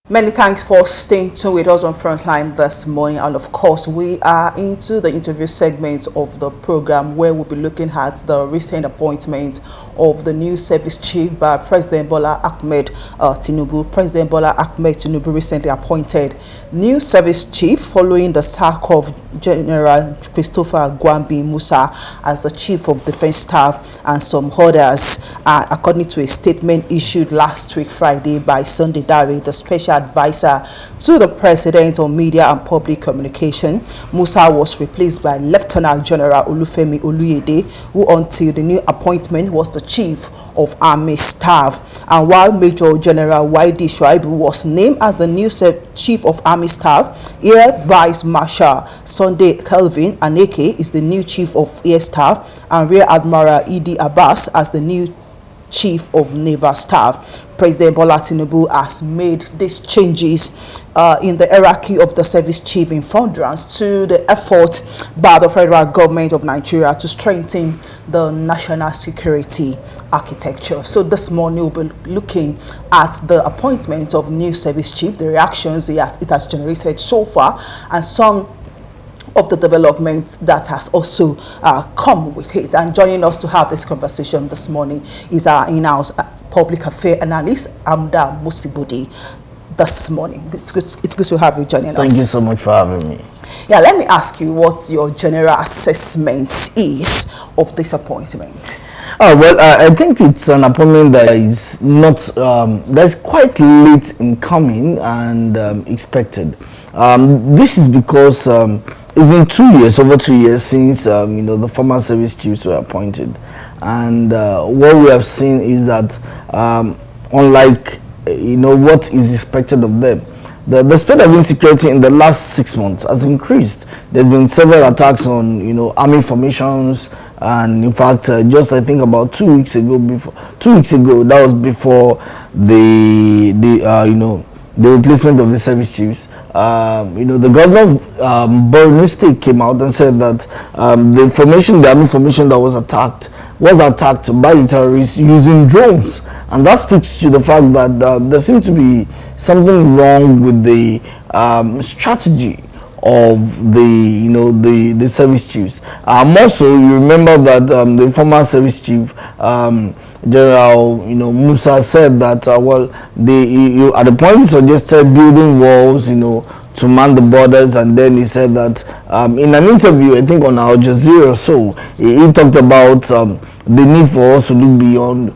Many thanks for staying tuned with us on Frontline this morning, and of course we are into the interview segment of the program where we'll be looking at the recent appointment of the new service chief by President Bola Ahmed Tinubu. President Bola Ahmed Tinubu recently appointed new service chief following the sack of General Christopher Gwambi Musa as the chief of defense staff and some others, according to a statement issued last week Friday by Sunday Dare, the special advisor to the president on media and public communication. Musa was replaced by Lieutenant General Olufemi Oluyede, who until the new appointment was the chief of army staff. And while Major General Waidi Shuaibu was named as the new chief of army staff, Air Vice Marshal Sunday Kelvin Aneke is the new chief of air staff, and Rear Admiral Idi Abbas as the new chief of naval staff. President Bola Tinubu has made these changes in the hierarchy of the service chief in furtherance to the effort by the federal government of Nigeria to strengthen the national security architecture. So this morning we'll be looking at the appointment of new service chief, the reactions it has generated so far, and some of the development that has also come with it. And joining us to have this conversation this morning is our in-house public affairs analyst, Amda Musibudi, this morning. It's good to have you joining us. Thank you so much for having me. Yeah, let me ask you what your general assessment is of this appointment. Oh, well, I think it's an appointment that is not, that's quite late in coming and expected. This is because it's been 2 years, over 2 years since the former service chiefs were appointed, and what we have seen is that unlike what is expected of them, the spread of insecurity in the last 6 months has increased. There's been several attacks on army formations, and in fact, just I think about 2 weeks ago, that was before the replacement of the service chiefs. The governor of Borno State came out and said that the army formation that was attacked by the terrorists using drones, and that speaks to the fact that there seems to be something wrong with the strategy of the service chiefs. Also, you remember that the former service chief, General Musa, said that at the point he suggested building walls to man the borders, and then he said that in an interview, I think on Al Jazeera or so, he talked about the need for us to look beyond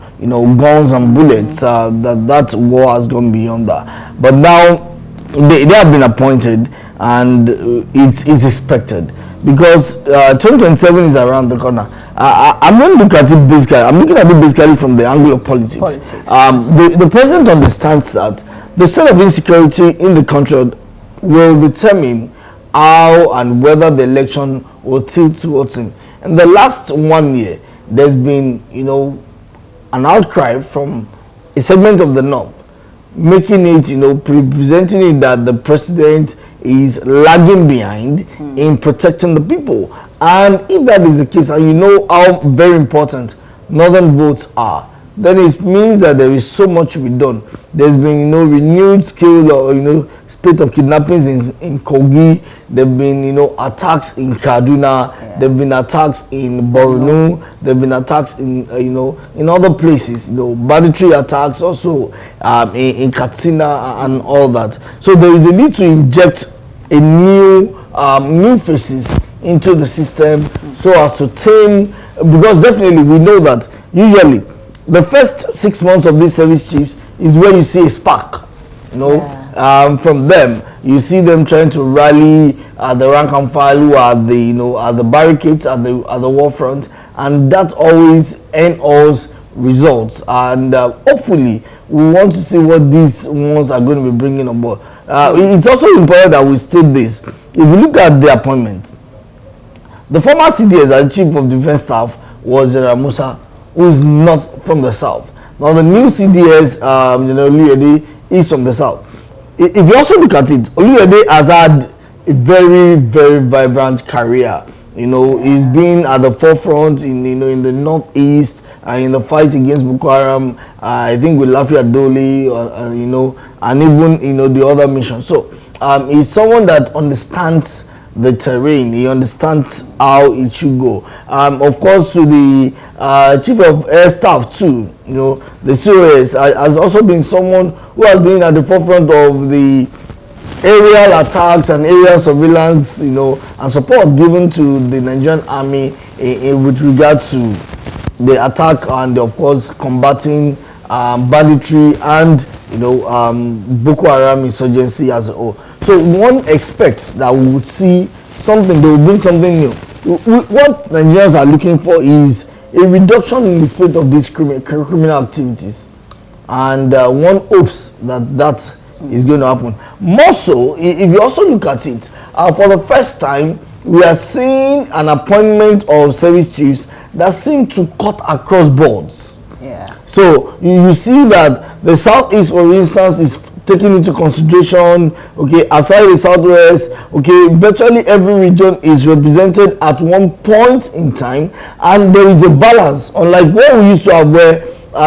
guns and bullets, that war has gone beyond that. But now they have been appointed, and it's expected, because 2027 is around the corner. I'm going to look at it basically. I'm looking at it basically from the angle of politics. The president understands that the state of insecurity in the country will determine how and whether the election will tilt towards him. In the last 1 year, there's been an outcry from a segment of the north, making it presenting it that the president is lagging behind in protecting the people. And if that is the case, and how very important northern votes are, then it means that there is so much to be done. There's been renewed scale or spate of kidnappings in Kogi. There have been attacks in Kaduna. Yeah. There have been attacks in Borno. There have been attacks in in other places. Banditry attacks also in Katsina and all that. So there is a need to inject a new faces into the system so as to tame, because definitely we know that usually the first 6 months of these service chiefs is where you see a spark, from them. You see them trying to rally the rank and file who are the barricades at the war front, and that always ends results. And hopefully we want to see what these ones are going to be bringing on board. It's also important that we state this. If you look at the appointment, the former CDS as chief of defense staff was General Musa, who is not from the south. Now the new CDS, General Oluyede, is from the south. If you also look at it, Oluyede has had a very, very vibrant career he's been at the forefront in the northeast in the fight against Boko Haram. I think with Lafi Adoli, and even the other mission. So he's someone that understands the terrain. He understands how it should go. Of course, to the chief of air staff too. The COS has also been someone who has been at the forefront of the aerial attacks and aerial surveillance, and support given to the Nigerian army with regard to the attack and, of course, combating banditry and Boko Haram insurgency as a whole. So one expects that we would see something. They will bring something new. What Nigerians are looking for is a reduction in the spate of these criminal activities, and one hopes that is going to happen. More so, if you also look at it, for the first time, we are seeing an appointment of service chiefs that seem to cut across boards. Yeah. So you see that the Southeast, for instance, is taken into consideration. Okay, aside the Southwest, okay, virtually every region is represented at one point in time, and there is a balance. Unlike what we used to have, where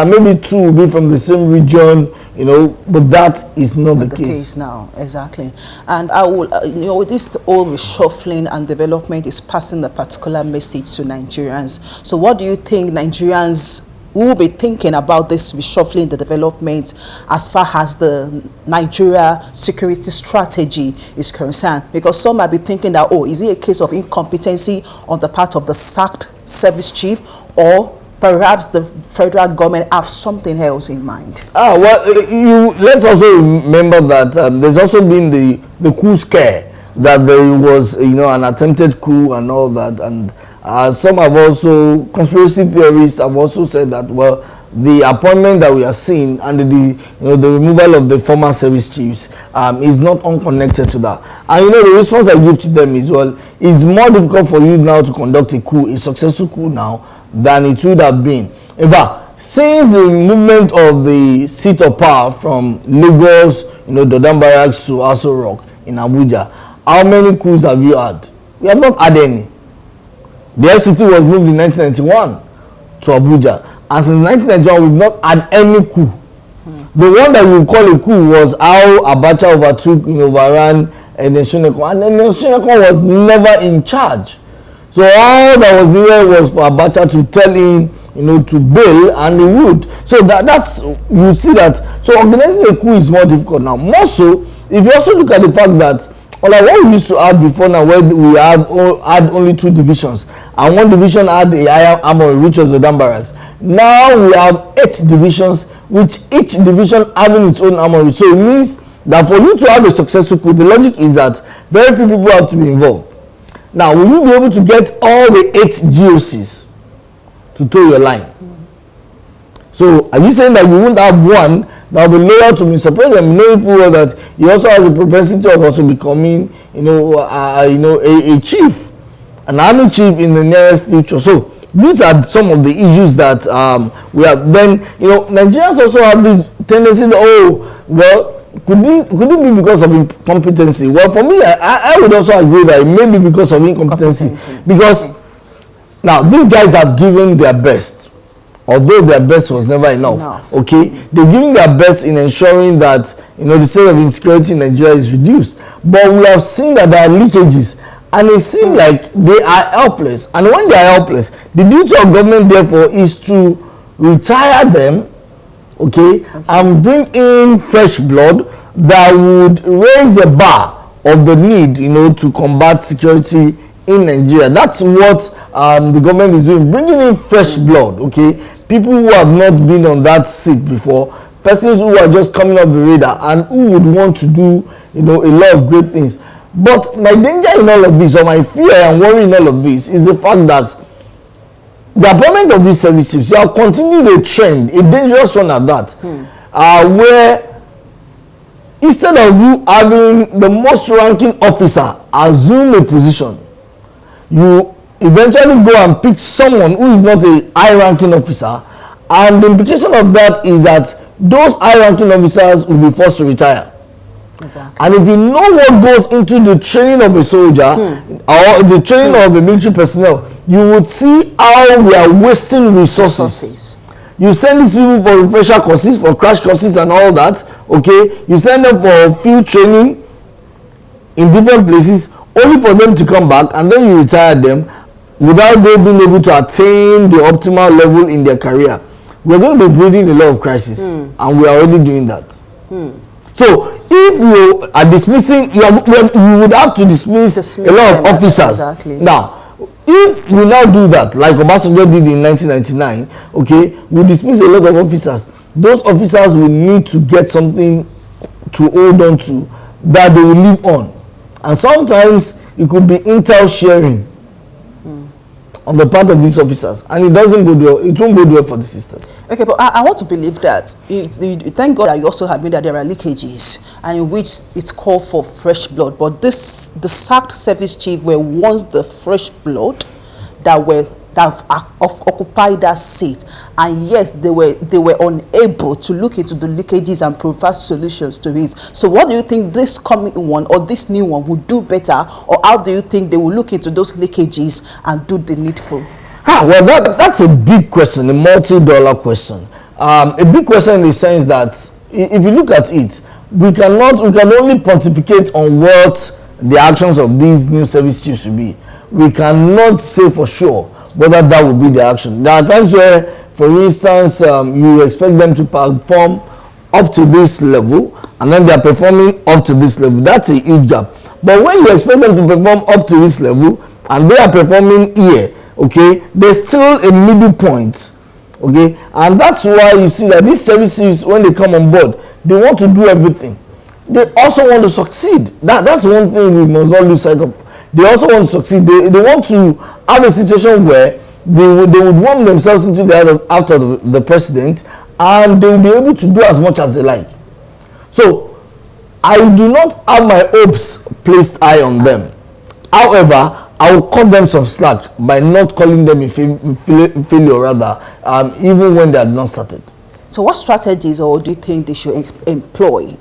maybe two will be from the same region, but that is not the case now. Exactly. And I will, this whole reshuffling and development is passing a particular message to Nigerians. So what do you think Nigerians will be thinking about this reshuffling, the development, as far as the Nigeria security strategy is concerned? Because some might be thinking that, is it a case of incompetency on the part of the sacked service chief, or perhaps the federal government have something else in mind? Let's also remember that there's also been the coup scare, that there was an attempted coup and all that, and some have also, conspiracy theorists have also said that, well, the appointment that we are seeing and the removal of the former service chiefs is not unconnected to that. And the response I give to them is, well, it's more difficult for you now to conduct a coup, a successful coup now, than it would have been. In fact, since the movement of the seat of power from Lagos, Dodan Barracks to Aso Rock in Abuja, how many coups have you had? We have not had any. The FCT was moved in 1991 to Abuja, and since 1991 we've not had any coup. The one that you call a coup was how Abacha overtook, overran Eden-Shonekon, and Eden-Shonekon was never in charge. So all that was there was for Abacha to tell him, to bail, and he would. So that's, you see that. So organizing a coup is more difficult now. More so, if you also look at the fact that, like what we used to have before now, where we had only 2 divisions, and 1 division had a higher armory, which was the Dodan Barracks. Now we have 8 divisions, which each division having its own armory. So it means that for you to have a successful coup, the logic is that very few people have to be involved. Now, will you be able to get all the 8 GOCs to tow your line? So are you saying that you won't have one that will be loyal to Mr. President, knowing full well that he also has a propensity of also becoming, a chief, an army chief in the nearest future? So these are some of the issues that we have. Then, Nigerians also have this tendency that, could it be because of incompetency? Well, for me, I would also agree that it may be because of incompetency. Because now these guys have given their best, although their best was never enough. Okay, they're giving their best in ensuring that the state of insecurity in Nigeria is reduced. But we have seen that there are leakages, and it seems like they are helpless. And when they are helpless, the duty of government, therefore, is to retire them, and bring in fresh blood that would raise the bar of the need, to combat security in Nigeria. That's what the government is doing, bringing in fresh blood, people who have not been on that seat before, persons who are just coming off the radar and who would want to do, a lot of great things. But my danger in all of this, or my fear and worry in all of this, is the fact that the appointment of these services, you have continued a trend, a dangerous one at that, where instead of you having the most ranking officer assume a position, you eventually go and pick someone who is not a high ranking officer, and the implication of that is that those high ranking officers will be forced to retire. Exactly. And if you know what goes into the training of a soldier or the training of a military personnel, you would see how we are wasting resources. You send these people for refresher courses, for crash courses and all that, okay? You send them for field training in different places, only for them to come back, and then you retire them without them being able to attain the optimal level in their career. We're going to be breeding a lot of crisis, and we are already doing that. So if you are dismissing, you would have to dismiss a lot of officers. Exactly. Now, if we now do that, like Obasanjo did in 1999, okay, we dismiss a lot of officers. Those officers will need to get something to hold on to that they will live on. And sometimes it could be intel sharing on the part of these officers, and it doesn't go well. It won't go well for the system. Okay, but I want to believe that thank God that you also admit that there are leakages, and in which it's called for fresh blood. But the sacked service chief were once the fresh blood that have occupied that seat, and yes, they were unable to look into the leakages and provide solutions to it. So what do you think this coming one or this new one will do better, or how do you think they will look into those leakages and do the needful? Well, that's a big question, a multi-dollar question. A big question in the sense that if you look at it, we can only pontificate on what the actions of these new service chiefs will be. We cannot say for sure whether that will be the action. There are times where, for instance, you expect them to perform up to this level, and then they are performing up to this level. That's a huge gap. But when you expect them to perform up to this level, and they are performing here, okay, there's still a middle point, okay, and that's why you see that these services, when they come on board, they want to do everything. They also want to succeed. That's one thing we must not lose sight of. They also want to succeed. They want to have a situation where they would warm themselves into the head after the president, and they will be able to do as much as they like. So I do not have my hopes placed high on them. However, I will cut them some slack by not calling them a failure, rather, even when they had not started. So what strategies or do you think they should employ,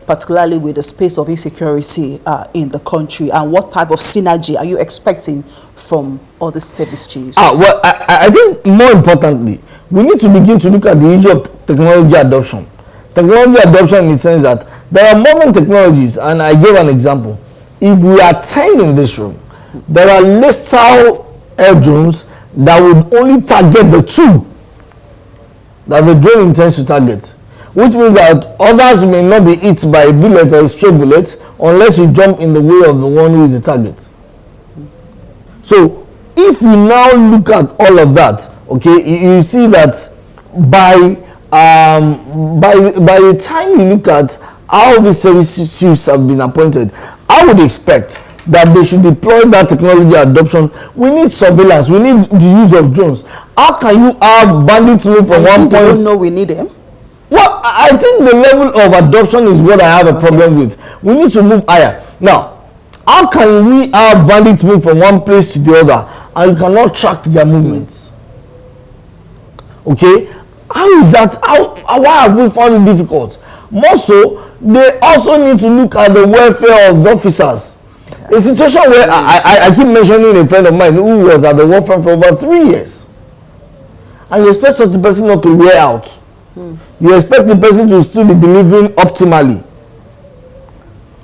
particularly with the space of insecurity in the country, and what type of synergy are you expecting from all the service chiefs? Well, I think more importantly, we need to begin to look at the issue of technology adoption. Technology adoption in the sense that there are modern technologies, and I gave an example. If we are 10 in this room, there are lethal air drones that would only target the 2 that the drone intends to target, which means that others may not be hit by a bullet or a stray bullet unless you jump in the way of the one who is the target. So if we now look at all of that, okay, you see that by the time you look at how the service chiefs have been appointed, I would expect that they should deploy that technology adoption. We need surveillance. We need the use of drones. How can you have bandits move from one point? They don't know we need them. Well, I think the level of adoption is what I have a problem with. We need to move higher. Now, how can we have bandits move from one place to the other and you cannot track their movements? Okay, how is that? Why have we found it difficult? More so, they also need to look at the welfare of officers. A situation where I keep mentioning a friend of mine who was at the war front for over 3 years, and you expect such a person not to wear out. You expect the person to still be delivering optimally.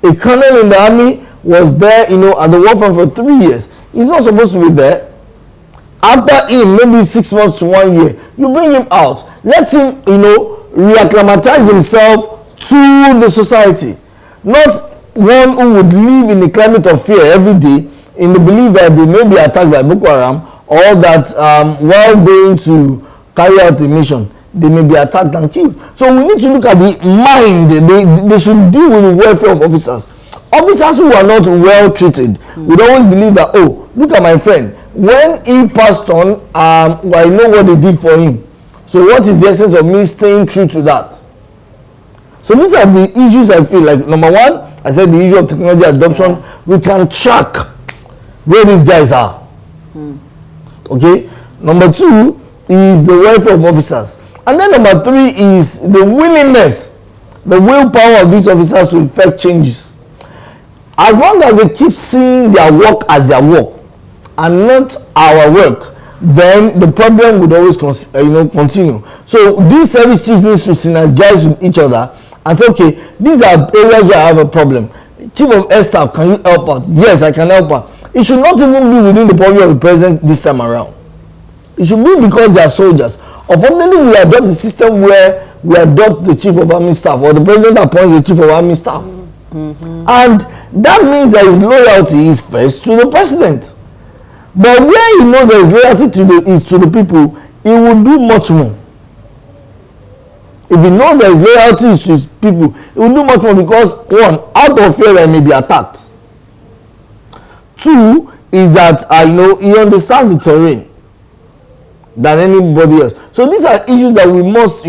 A colonel in the army was there, at the war front for 3 years. He's not supposed to be there. After him, maybe 6 months to 1 year, you bring him out. Let him, reacclimatize himself to the society. Not one who would live in a climate of fear every day in the belief that they may be attacked by Boko Haram, or that while going to carry out the mission, they may be attacked and killed. So we need to look at the mind. They should deal with the welfare of officers. Officers who are not well treated would always believe that, oh, look at my friend. When he passed on, I know what they did for him. So what is the essence of me staying true to that? So these are the issues I feel like. Number one, I said the issue of technology adoption. We can track where these guys are. Okay. Number two is the welfare of officers. And then number three is the willingness the willpower of these officers to effect changes. As long as they keep seeing their work as their work and not our work, then the problem would always continue. So these service chiefs need to synergize with each other and say, okay, these are areas where I have a problem. Chief of Air Staff, can you help out? Yes, I can help out. It should not even be within the purview of the president this time around. It should be because they are soldiers. Unfortunately, we adopt the system where we adopt the chief of army staff, or the president appoints the chief of army staff. And that means that his loyalty is first to the president. But where he knows that his loyalty is to the people, he will do much more. If he knows that his loyalty is to his people, he will do much more because, one, out of fear that he may be attacked. Two, is that he understands the terrain than anybody else. So these are issues that we must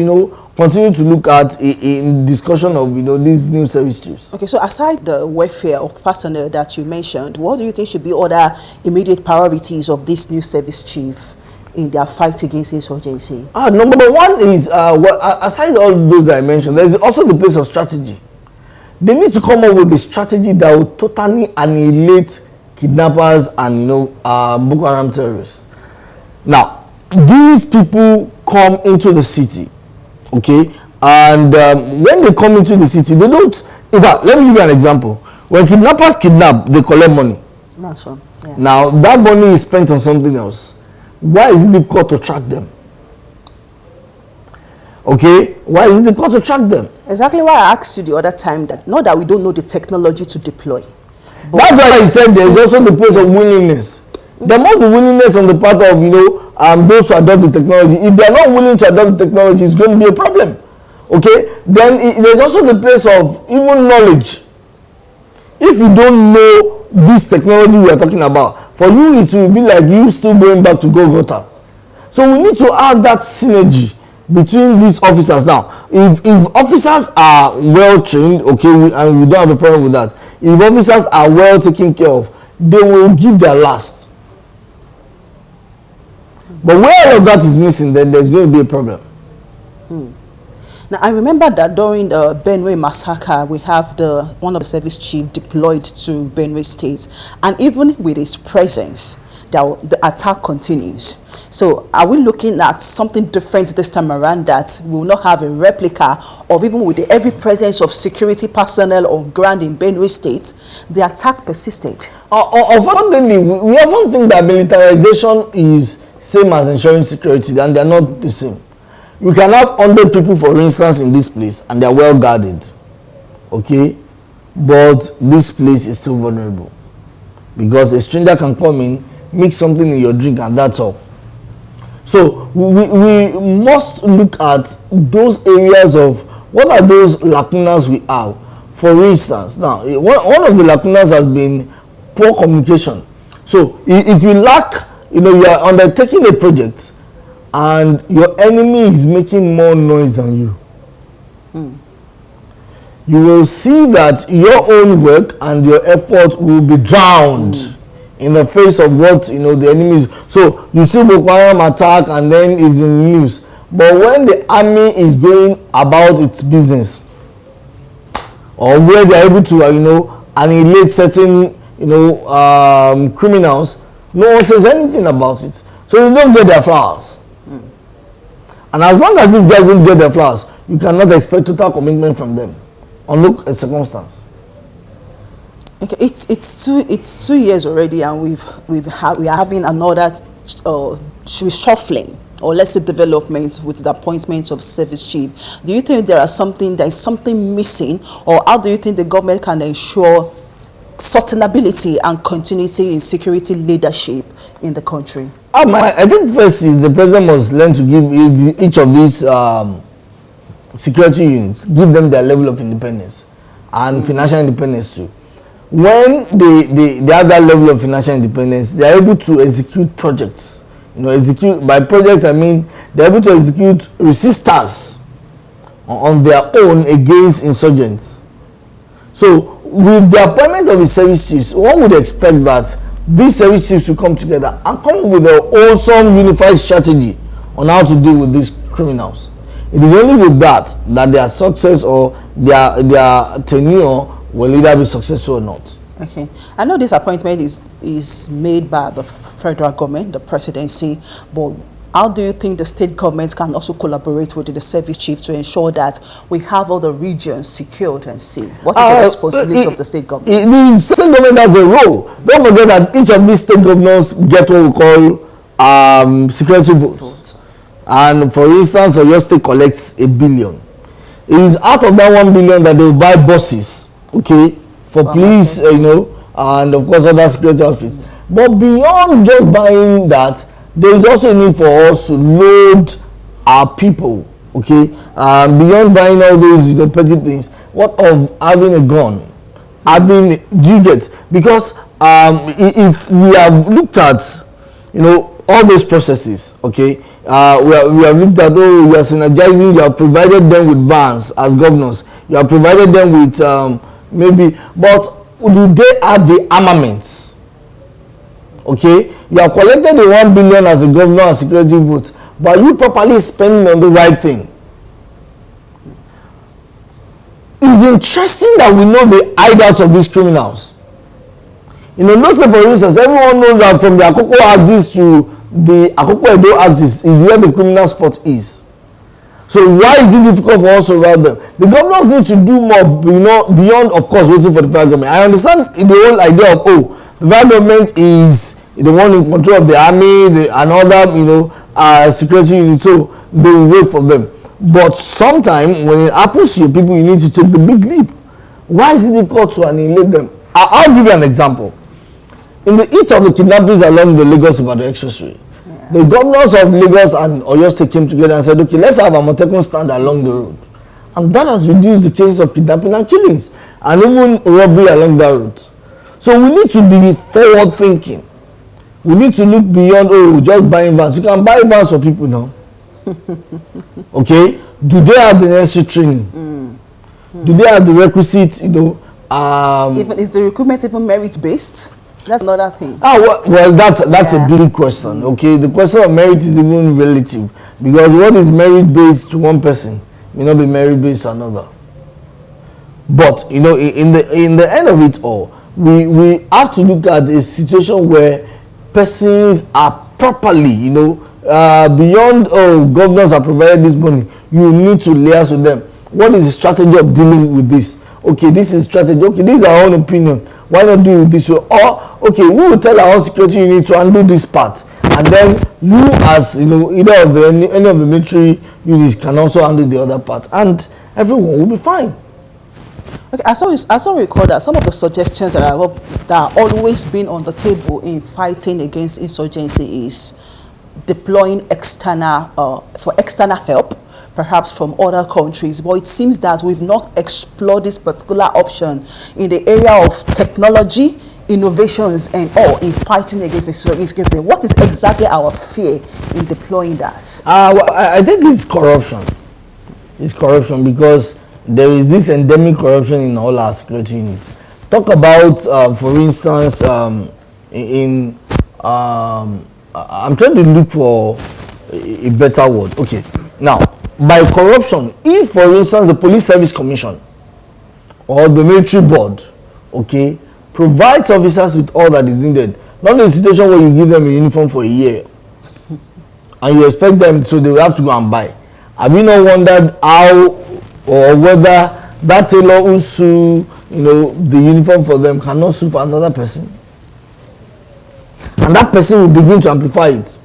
continue to look at in discussion of these new service chiefs. Okay, so aside the welfare of personnel that you mentioned, what do you think should be other immediate priorities of this new service chief in their fight against insurgency? Number one is aside all those I mentioned, there is also the place of strategy. They need to come up with a strategy that will totally annihilate kidnappers and Boko Haram terrorists. Now, these people come into the city, okay, and when they come into the city, they don't. In fact, let me give you an example. When kidnappers kidnap, they collect money. That's one. Yeah. Now that money is spent on something else. Why is it difficult to track them? Okay, why is it difficult to track them? Exactly why I asked you the other time that not that we don't know the technology to deploy. That's why I said there's also the place of willingness. There must be willingness on the part of those who adopt the technology. If they are not willing to adopt the technology, it's going to be a problem. Okay, then there's also the place of even knowledge. If you don't know this technology we are talking about, for you it will be like you still going back to Golgotha. So we need to have that synergy between these officers. Now, if officers are well trained, okay, and we don't have a problem with that. If officers are well taken care of, they will give their last. But where all of that is missing, then there's going to be a problem. Now, I remember that during the Benue massacre, we have one of the service chief deployed to Benue State, and even with his presence, the attack continues. So, are we looking at something different this time around, that we will not have a replica of, even with the heavy presence of security personnel on ground in Benue State, the attack persisted? Unfortunately, we often think that militarization is same as ensuring security, and they are not the same. We can have 100 people, for instance, in this place, and they are well guarded, okay, but this place is still vulnerable because a stranger can come in, mix something in your drink, and that's all. So we must look at those areas of what are those lacunas we have. For instance, now one of the lacunas has been poor communication. So if you lack, you are undertaking a project and your enemy is making more noise than you, you will see that your own work and your effort will be drowned in the face of what the enemy is. So you see Boko Haram attack and then it's in the news, but when the army is going about its business, or where they are able to annihilate certain criminals, no one says anything about it. So they don't get their flowers. And as long as these guys don't get their flowers, you cannot expect total commitment from them on circumstance. Okay, it's 2 years already, and we are having another reshuffling, or let's say development, with the appointment of service chief. Do you think there is something missing, or how do you think the government can ensure sustainability and continuity in security leadership in the country? I think first is the president must learn to give each of these security units, give them their level of independence and financial independence too. When they have that level of financial independence, they are able to execute projects. Execute by projects, I mean they are able to execute resistance on their own against insurgents. So with the appointment of the service chiefs, one would expect that these service chiefs will come together and come up with a wholesome, unified strategy on how to deal with these criminals. It is only with that their success or their tenure will either be successful or not. Okay, I know this appointment is made by the federal government, the presidency, but how do you think the state governments can also collaborate with the service chief to ensure that we have all the regions secured and safe? What is the responsibility of the state government? The state government has a role. Don't forget that each of these state governors get what we call security votes. And for instance, Oyo State collects 1 billion. It is out of that 1 billion that they will buy buses, okay, for police, and of course other security outfits. But beyond just buying that, there is also a need for us to load our people, okay? Beyond buying all those petty things, what of having a gun? Do you get? Because if we have looked at, all those processes, okay? We have looked at, you are synergizing, you have provided them with vans as governors, you have provided them with but do they have the armaments? Okay, you have collected the 1 billion as a governor and security vote, but are you properly spending on the right thing? It's interesting that we know the hideouts of these criminals. Let's say for instance, everyone knows that from the Akoko axis to the Akoko Edo axis is where the criminal spot is. So why is it difficult for us to route them? The governors need to do more, beyond, of course, waiting for the federal government. I understand the whole idea of, the federal government is the one in control of the army, and other, security units, so they will wait for them. But sometimes, when it happens to your people, you need to take the big leap. Why is it difficult to annihilate them? I'll give you an example. In the heat of the kidnappings along the Lagos-Ibadan expressway, the governors of Lagos and Oyo State came together and said, okay, let's have a Amotekun stand along the road. And that has reduced the cases of kidnapping and killings, and even robbery along that route. So we need to be forward thinking. We need to look beyond, just buying vans. You can buy vans for people now. Okay? Do they have the necessary training? Do they have the requisite, Even is the recruitment even merit-based? That's another thing. Well, that's a big question. Okay, the question of merit is even relative, because what is merit-based to one person may not be merit-based to another. But in the end of it all, we have to look at a situation where persons are properly, beyond, governors have provided this money, you need to liaise with them. What is the strategy of dealing with this? Okay, this is strategy. Okay, this is our own opinion. Why not do it this way? Or, okay, we will tell our security unit to undo this part. And then you, as, either of any of the military units can also handle the other part. And everyone will be fine. Okay, I saw recall that some of the suggestions that are always been on the table in fighting against insurgency is deploying external help, perhaps from other countries. But it seems that we've not explored this particular option in the area of technology, innovations, and all in fighting against insurgency. What is exactly our fear in deploying that? I think it's corruption. It's corruption because there is this endemic corruption in all our security units. Talk about, for instance, I'm trying to look for a better word. Okay, now, by corruption, if, for instance, the Police Service Commission or the military board, okay, provides officers with all that is needed, not in a situation where you give them a uniform for a year and you expect them, so they will have to go and buy. Have you not wondered how or whether that tailor who sue, the uniform for them cannot sue for another person? And that person will begin to amplify it.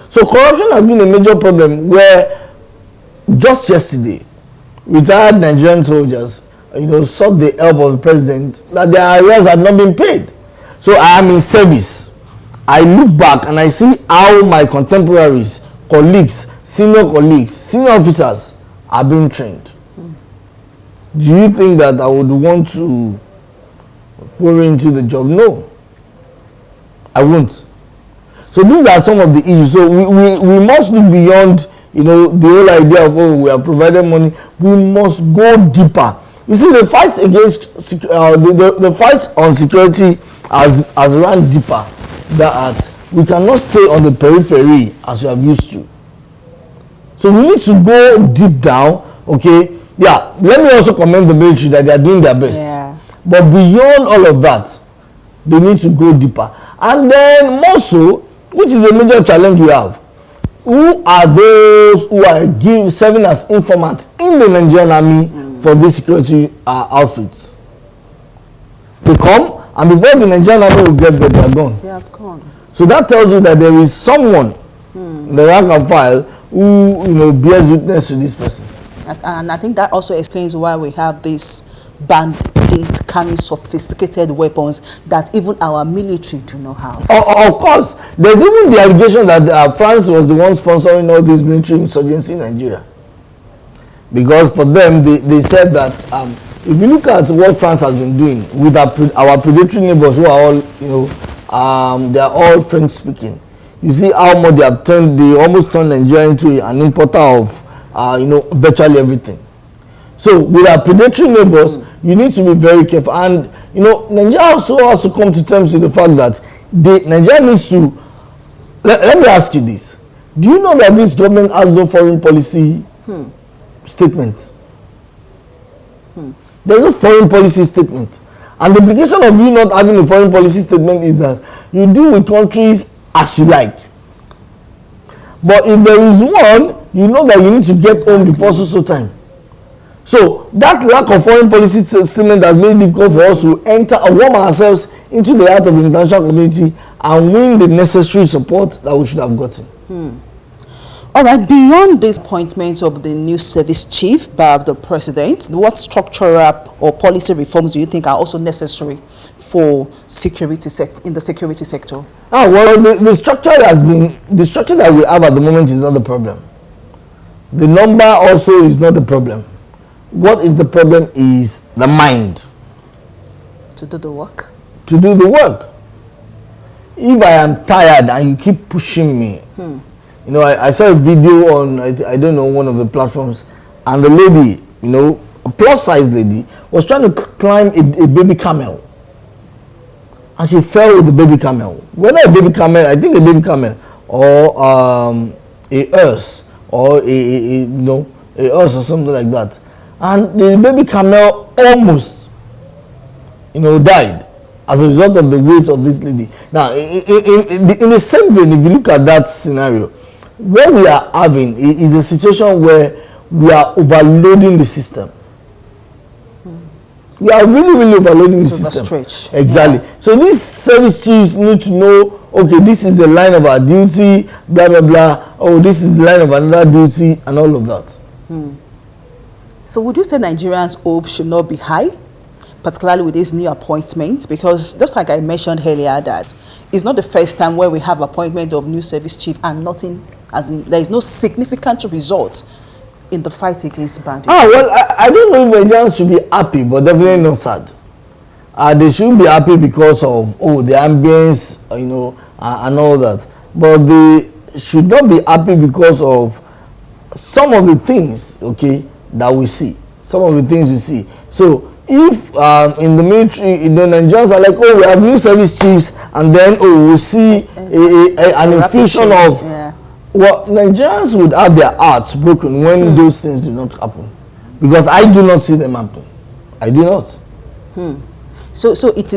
So corruption has been a major problem where just yesterday, retired Nigerian soldiers, sought the help of the president that their arrears had not been paid. So I am in service. I look back and I see how my contemporaries, colleagues, senior officers are being trained. Do you think that I would want to fall into the job? No, I won't. So these are some of the issues. So we must look beyond, the whole idea of, we are providing money. We must go deeper. You see, the fight against the fight on security has run deeper. That we cannot stay on the periphery as we have used to. So we need to go deep down, okay? Yeah, let me also commend the military that they are doing their best. Yeah. But beyond all of that, they need to go deeper. And then more so, which is a major challenge we have, who are those who are serving as informants in the Nigerian army for these security outfits? They come, and before the Nigerian army will get there, they are gone. They have gone. So that tells you that there is someone in the rank and file who bears witness to these persons. And I think that also explains why we have this bandits carrying sophisticated weapons that even our military do not have. Of course, there's even the allegation that France was the one sponsoring all this military insurgency in Nigeria. Because for them, they said that if you look at what France has been doing with our predatory neighbors who are all, they are all French speaking. You see how much they almost turned Nigeria into an importer of, virtually everything. So with our predatory neighbors, you need to be very careful. And, Nigeria also has to come to terms with the fact that Nigeria needs to, let me ask you this. Do you know that this government has no foreign policy statement? There is no foreign policy statement. And the implication of you not having a foreign policy statement is that you deal with countries as you like. But if there is one, you know that you need to get home before so time. So that lack of foreign policy statement has made it difficult for us to enter and warm ourselves into the heart of the international community and win the necessary support that we should have gotten. All right, beyond these appointments of the new service chief by the president, what structural or policy reforms do you think are also necessary for in the security sector? Well, the structure that we have at the moment is not the problem. The number also is not the problem. What is the problem is the mind. To do the work? To do the work. If I am tired and you keep pushing me, I saw a video on, I don't know, one of the platforms, and the lady, a plus-size lady, was trying to climb a baby camel. And she fell with the baby camel. Whether a baby camel, I think a baby camel, or a hearse, or a hearse or something like that. And the baby camel almost, died as a result of the weight of this lady. Now, in the same vein, if you look at that scenario, what we are having is a situation where we are overloading the system. We are really, really overloading the system. Stretch. Exactly. Yeah. So these service chiefs need to know, okay, this is the line of our duty, blah, blah, blah. Oh, this is the line of another duty, and all of that. So would you say Nigerians' hope should not be high, particularly with this new appointment? Because just like I mentioned earlier, that it's not the first time where we have appointment of new service chief and nothing, there is no significant result in the fight against bandits. Well, I don't know if Nigerians should be happy, but definitely not sad. They should be happy because of the ambience, and all that. But they should not be happy because of some of the things, okay, that we see. Some of the things we see. So if in the military, the Nigerians are like, we have new service chiefs, and then we'll see an infusion of. Yeah. Well, Nigerians would have their hearts broken when those things do not happen, because I do not see them happen. I do not. So it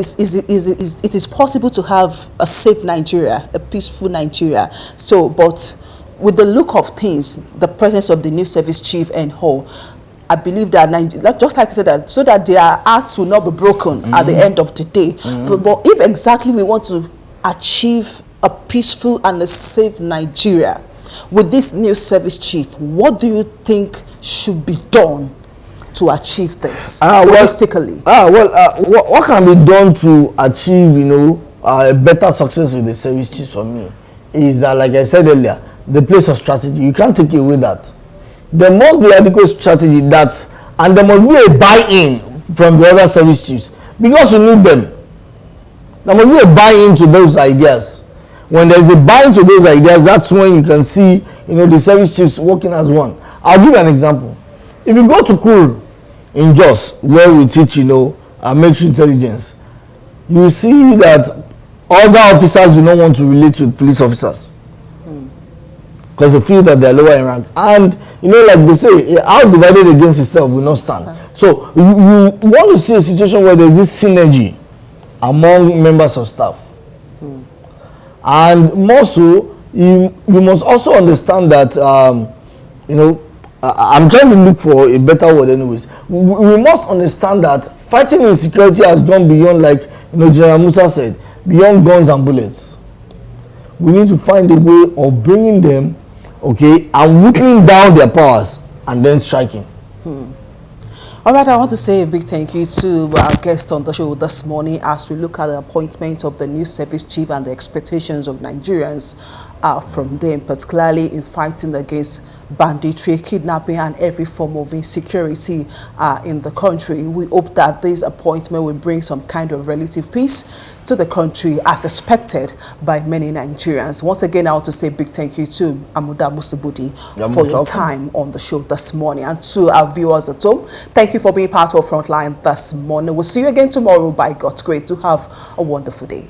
is possible to have a safe Nigeria, a peaceful Nigeria. So, but with the look of things, the presence of the new service chief and all, I believe that just like I said, that so that their hearts will not be broken at the end of the day. But if exactly we want to achieve a peaceful and a safe Nigeria with this new service chief, what do you think should be done to achieve this realistically? What can be done to achieve a better success with the service chief for me is that, like I said earlier, the place of strategy. You can't take away that. There must be adequate strategy and there must be a buy-in from the other service chiefs, because you need them. There must be a buy-in to those ideas. When there's a buy-in to those ideas, that's when you can see, the service chiefs working as one. I'll give you an example. If you go to Kuru in Jos, where we teach, military intelligence, you see that other officers do not want to relate with police officers. because they feel that they're lower in rank. And you know, like they say, a house divided against itself will not stand. So you want to see a situation where there is this synergy among members of staff. And more so, you must also understand that you know, I'm trying to look for a better word anyways. We must understand that fighting insecurity has gone beyond, like, you know, General Musa said, beyond guns and bullets. We need to find a way of bringing them, okay, and whittling down their powers and then striking. All right, I want to say a big thank you to our guest on the show this morning as we look at the appointment of the new service chief and the expectations of Nigerians from them, particularly in fighting against banditry, kidnapping, and every form of insecurity in the country. We hope that this appointment will bring some kind of relative peace to the country as expected by many Nigerians. Once again, I want to say a big thank you to Amuda Musubudi for your time on the show this morning, and to our viewers at home. Thank you for being part of Frontline this morning. We'll see you again tomorrow by God's grace. To have a wonderful day.